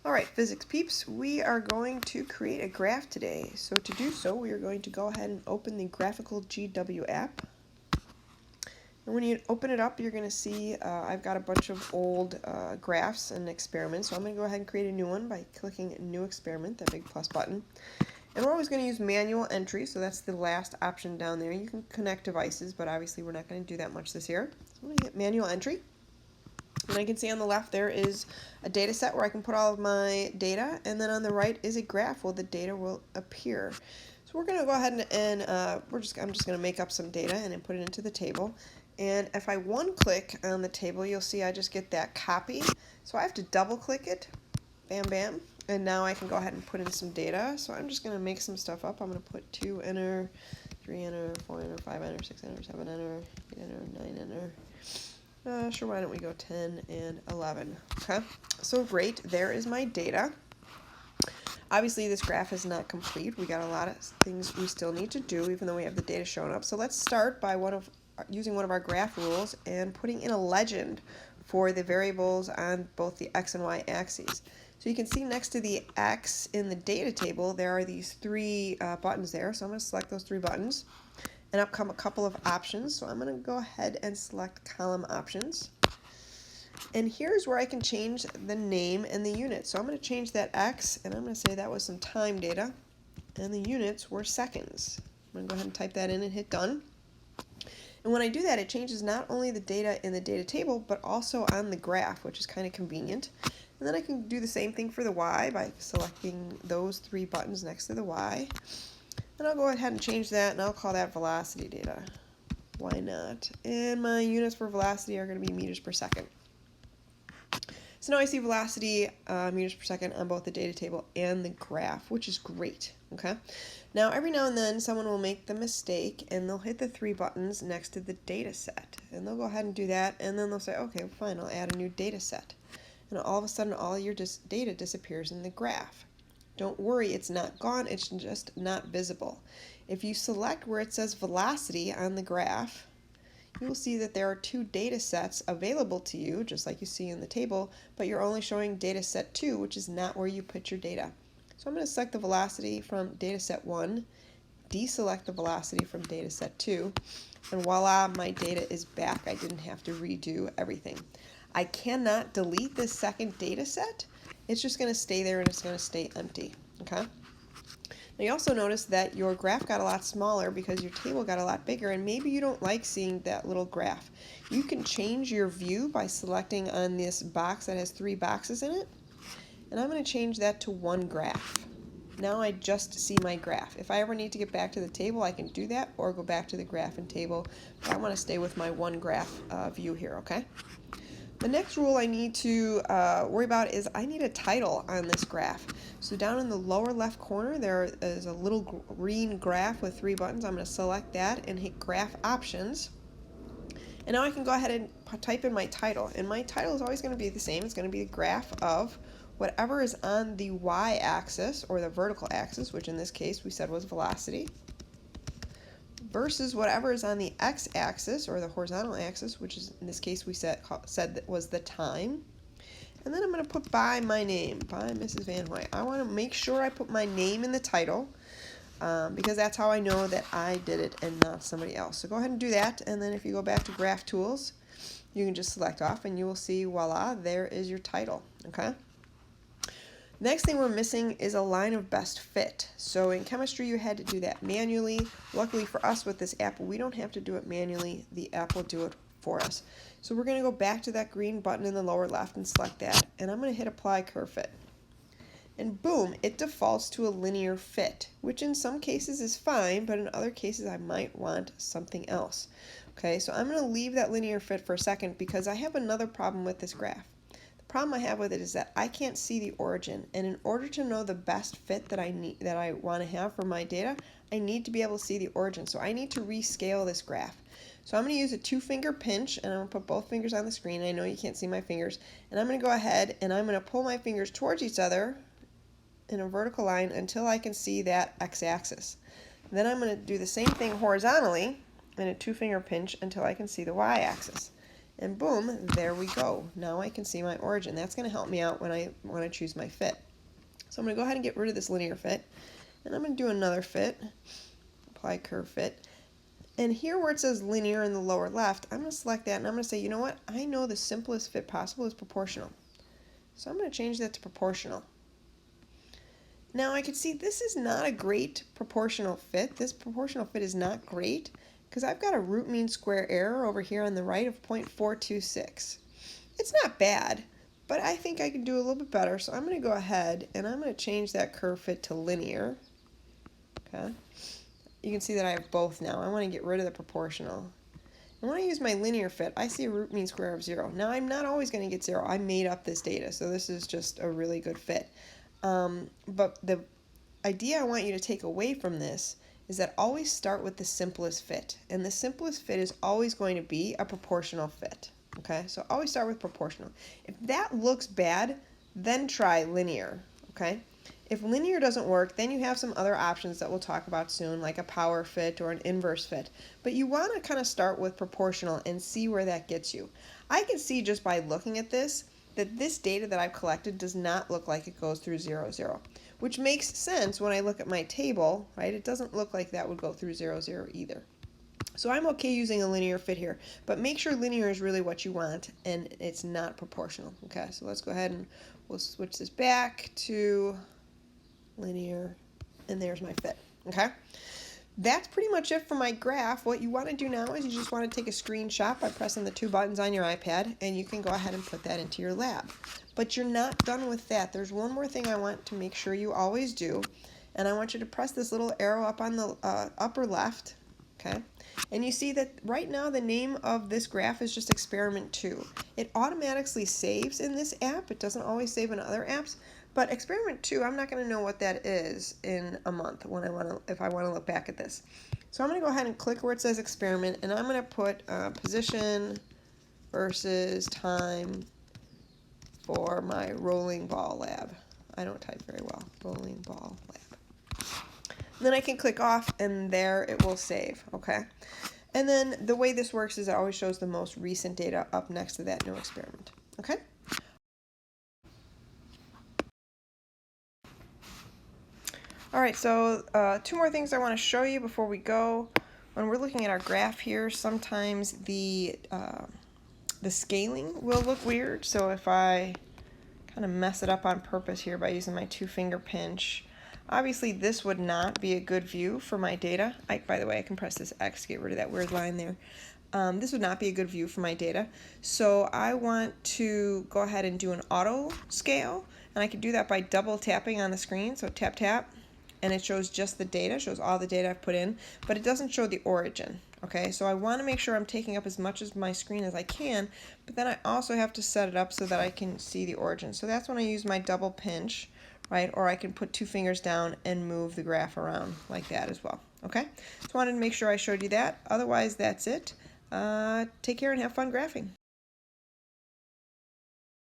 Alright, physics peeps, we are going to create a graph today. So to do so, we are going to go ahead and open the graphical GW app. And when you open it up, you're going to see I've got a bunch of old graphs and experiments. So I'm going to go ahead and create a new one by clicking New Experiment, that big plus button. And we're always going to use manual entry, so that's the last option down there. You can connect devices, but obviously we're not going to do that much this year. So I'm going to hit manual entry. And I can see on the left there is a data set where I can put all of my data, and then on the right is a graph where the data will appear. So we're going to go ahead and I'm just going to make up some data and then put it into the table. And if I one-click on the table, you'll see I just get that copy. So I have to double-click it, bam, bam, and now I can go ahead and put in some data. So I'm just going to make some stuff up. I'm going to put 2 enter, 3 enter, 4 enter, 5 enter, 6 enter, 7 enter, 8 enter, 9 enter. Sure, why don't we go 10 and 11. Okay, so great, there is my data. Obviously this graph is not complete. We got a lot of things we still need to do even though we have the data shown up. So let's start by using one of our graph rules and putting in a legend for the variables on both the x and y axes. So you can see next to the x in the data table there are these 3 buttons there. So I'm going to select those 3 buttons. And up come a couple of options, so I'm going to go ahead and select column options. And here's where I can change the name and the unit. So I'm going to change that x, and I'm going to say that was some time data, and the units were seconds. I'm going to go ahead and type that in and hit done. And when I do that, it changes not only the data in the data table, but also on the graph, which is kind of convenient. And then I can do the same thing for the y by selecting those 3 buttons next to the y. And I'll go ahead and change that, and I'll call that velocity data. Why not? And my units for velocity are going to be meters per second. So now I see velocity meters per second on both the data table and the graph, which is great. Okay. Now every now and then someone will make the mistake and they'll hit the 3 buttons next to the data set. And they'll go ahead and do that, and then they'll say, okay, fine, I'll add a new data set. And all of a sudden all your data disappears in the graph. Don't worry, it's not gone, it's just not visible. If you select where it says velocity on the graph, you will see that there are 2 data sets available to you, just like you see in the table, but you're only showing data set 2, which is not where you put your data. So I'm going to select the velocity from data set 1, deselect the velocity from data set 2, and voila, my data is back. I didn't have to redo everything. I cannot delete this second data set. It's just going to stay there and it's going to stay empty. Okay. Now you also notice that your graph got a lot smaller because your table got a lot bigger, and maybe you don't like seeing that little graph. You can change your view by selecting on this box that has 3 boxes in it, and I'm going to change that to 1 graph. Now I just see my graph. If I ever need to get back to the table, I can do that, or go back to the graph and table, but I want to stay with my 1 graph view here. Okay. The next rule I need to worry about is I need a title on this graph. So down in the lower left corner there is a little green graph with 3 buttons. I'm going to select that and hit graph options. And now I can go ahead and type in my title. And my title is always going to be the same. It's going to be the graph of whatever is on the y-axis or the vertical axis, which in this case we said was velocity, versus whatever is on the x-axis or the horizontal axis, which is in this case we said that was the time. And then I'm going to put by my name, by Mrs. Van Hoy. I want to make sure I put my name in the title because that's how I know that I did it and not somebody else. So go ahead and do that, and then if you go back to Graph Tools, you can just select off and you will see, voila, there is your title. Okay. Next thing we're missing is a line of best fit. So in chemistry you had to do that manually. Luckily for us with this app, we don't have to do it manually. The app will do it for us. So we're going to go back to that green button in the lower left and select that. And I'm going to hit Apply Curve Fit. And boom, it defaults to a linear fit, which in some cases is fine, but in other cases I might want something else. Okay, so I'm going to leave that linear fit for a second because I have another problem with this graph. The problem I have with it is that I can't see the origin, and in order to know the best fit that I want to have for my data, I need to be able to see the origin. So I need to rescale this graph. So I'm going to use a 2-finger pinch, and I'm going to put both fingers on the screen. I know you can't see my fingers, and I'm going to go ahead and I'm going to pull my fingers towards each other in a vertical line until I can see that x-axis. Then I'm going to do the same thing horizontally in a 2-finger pinch until I can see the y-axis. And boom, there we go. Now I can see my origin. That's going to help me out when I want to choose my fit. So I'm going to go ahead and get rid of this linear fit. And I'm going to do another fit. Apply curve fit. And here where it says linear in the lower left, I'm going to select that and I'm going to say, you know what? I know the simplest fit possible is proportional. So I'm going to change that to proportional. Now I can see this is not a great proportional fit. This proportional fit is not great because I've got a root mean square error over here on the right of 0.426. It's not bad, but I think I can do a little bit better. So I'm going to go ahead and I'm going to change that curve fit to linear. Okay. You can see that I have both now. I want to get rid of the proportional. And when I use my linear fit, I see a root mean square of 0. Now I'm not always going to get 0. I made up this data, so this is just a really good fit. But the idea I want you to take away from this is that always start with the simplest fit. And the simplest fit is always going to be a proportional fit. Okay, so always start with proportional. If that looks bad, then try linear. Okay, if linear doesn't work, then you have some other options that we'll talk about soon, like a power fit or an inverse fit. But you want to kind of start with proportional and see where that gets you. I can see just by looking at this that this data that I've collected does not look like it goes through 0, 0, which makes sense when I look at my table, right? It doesn't look like that would go through 0, 0 either. So I'm okay using a linear fit here, but make sure linear is really what you want and it's not proportional. Okay, so let's go ahead and we'll switch this back to linear, and there's my fit. Okay, that's pretty much it for my graph. What you want to do now is you just want to take a screenshot by pressing the 2 buttons on your iPad, and you can go ahead and put that into your lab. But you're not done with that. There's one more thing I want to make sure you always do, and I want you to press this little arrow up on the upper left. Okay, and you see that right now the name of this graph is just experiment 2. It automatically saves in this app. It doesn't always save in other apps. But experiment 2, I'm not going to know what that is in a month when if I want to look back at this. So I'm going to go ahead and click where it says experiment, and I'm going to put position versus time for my rolling ball lab. I don't type very well. Rolling ball lab. And then I can click off, and there it will save. Okay. And then the way this works is it always shows the most recent data up next to that new experiment. Okay. Alright, so 2 more things I want to show you before we go. When we're looking at our graph here, sometimes the scaling will look weird. So if I kind of mess it up on purpose here by using my 2-finger pinch, obviously this would not be a good view for my data. By the way, I can press this X to get rid of that weird line there. This would not be a good view for my data. So I want to go ahead and do an auto scale, and I can do that by double tapping on the screen. So tap, tap. And it shows just the data, shows all the data I've put in, but it doesn't show the origin. Okay, so I want to make sure I'm taking up as much of my screen as I can, but then I also have to set it up so that I can see the origin. So that's when I use my double pinch, right? Or I can put 2 fingers down and move the graph around like that as well. Okay, so I wanted to make sure I showed you that. Otherwise, that's it. Take care and have fun graphing.